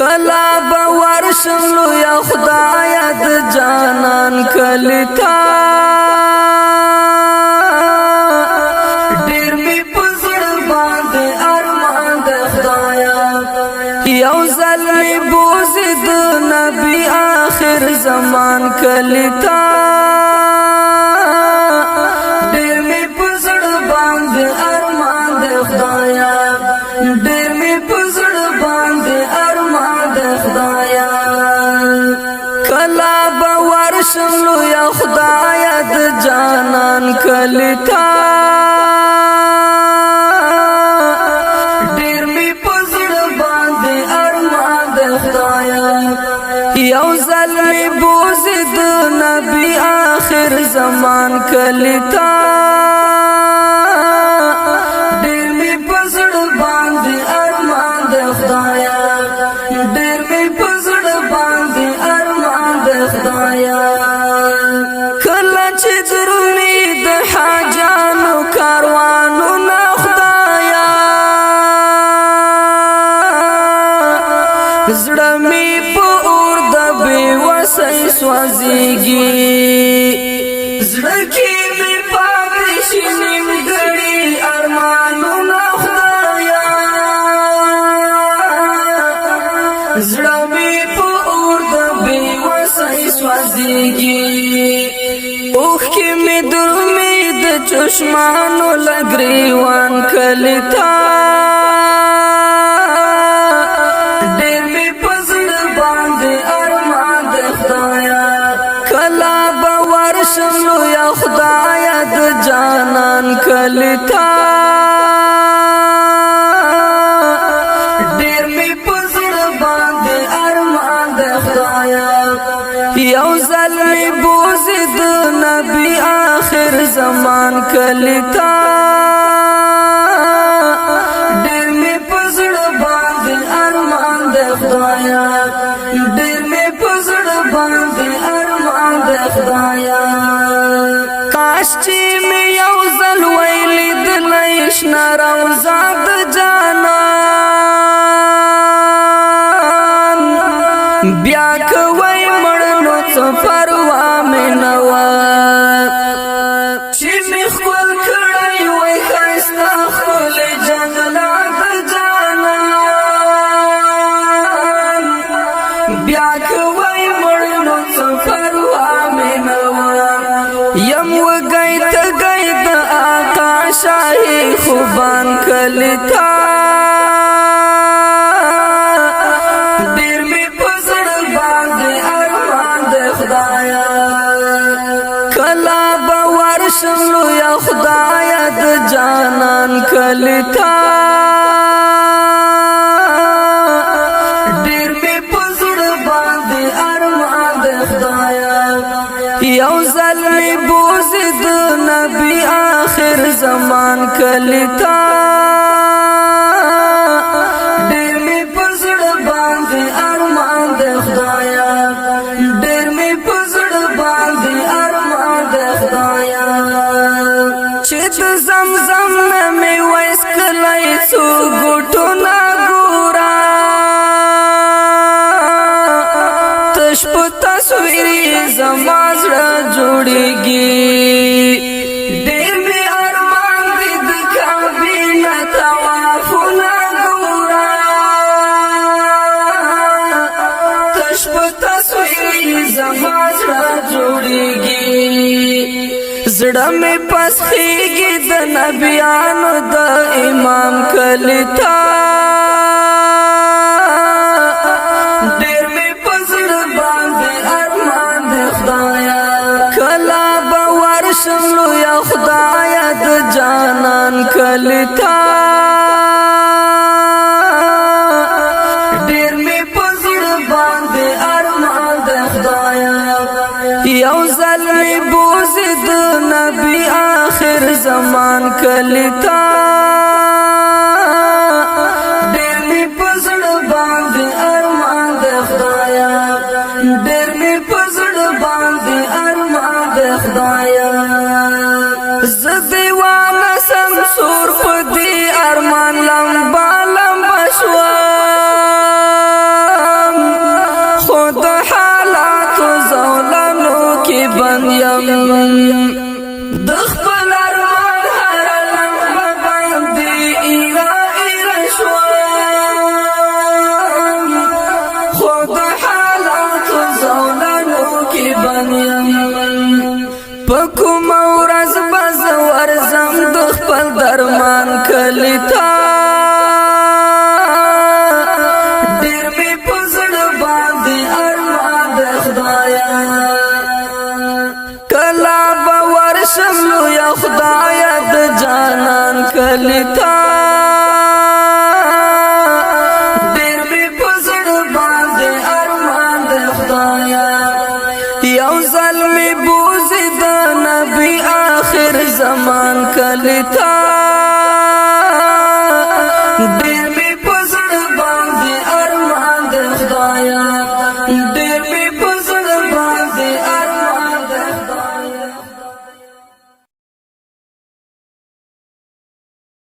کلا باورشم لو یا خدایا د جانان کلتا ډیر می پزړ باندې ارمان د خدایا یو ځل می بوز د نبی آخر زمان کلتا ډیر می پزړ باندې ارمان د خدایا ډیر می پزړ باندې ارمان د خدایا کلا باورشم لو یا خدایا د جانان کلتا ډیر می پزړ باندې ارمان د خدایا یو ځل می بوز د نبی آخر زمان کلتا ډیر می پزړ باندې ارمان د خدایا ډیر می پزړ باندې ارمان د خدایا کله چې درومي د حاجانو کاروانو نه خدایا زړه می په اور د بې وسۍ سوځيږي زړه کې می پاتې شي نیمګړي ارمانونه خدایا زړه می په اور د بې وسۍ سوځيږي اوخ کې می درومي د چشمانو لګریوان کلتا ډېر می پزړ باندې ارمان د خدایا کلا باورشم لو یا خدایا د جانان کلتا ډېر می پزړ باندې ارمان د خدایا یو ځل می بوز د نبی آخر زمان کلتا ډېر می پزړ باندې ارمان د خدایا ډېر می پزړ باندې ارمان د خدایا کاش چې می یو ځل ویلې د لښنا روزا د جانان بیا کوي مړنو څه پروا مې نه وه چې می خپل کړی وای ښایسته ښکلی جنت د جانان بیا کوي مړنو څه پروا مې نه وه یم وږی تږی د آقا شاهي خوبان کلتا ډېر می پزړ باندې ارمان د خدایا کلا باورشم لو یا خدایا د جانان کلتا ډېر می پزړ باندې ارمان د خدایا یو ځل می بوز د نبی آخر زمان کلتا ډېر می پزړ باندې ارمان د خدایا ډېر می پزړ باندې ارمان د خدایا چې د زمزم نه می وایس کله څو ګټو نه ګورا تش په تصویر زما زړه جوړیږي ډېر می ارمان دې د کعبې نه طوافونه ګورا تش په تصویر زما زړه جوړیږي زړه می پسخیږي د نبیانو د امام کلتا ډېر می پزړ باندې ارمان د خدایا کلا باورشم لو یا خدایا د جانان کلتا ډېر می پزړ باندې ارمان د خدایا یو ځل می بوز د نبی آخر زمان کلتا ډېر می پزړ باندې ارمان د خدایا ډېر می پزړ باندې ارمان د خدایا زه دیوانه سم سور په دې ارمان لمبا لمبا شوا کوم ورځ بز ورزم د خپل درمان کلی تا ډېر می په زړه باندې ارمان د خدایا کلا به ورشم لویه خدایا د جانان کلی تا یو ظلمی بوزی دا نبی آخر زمان کلتا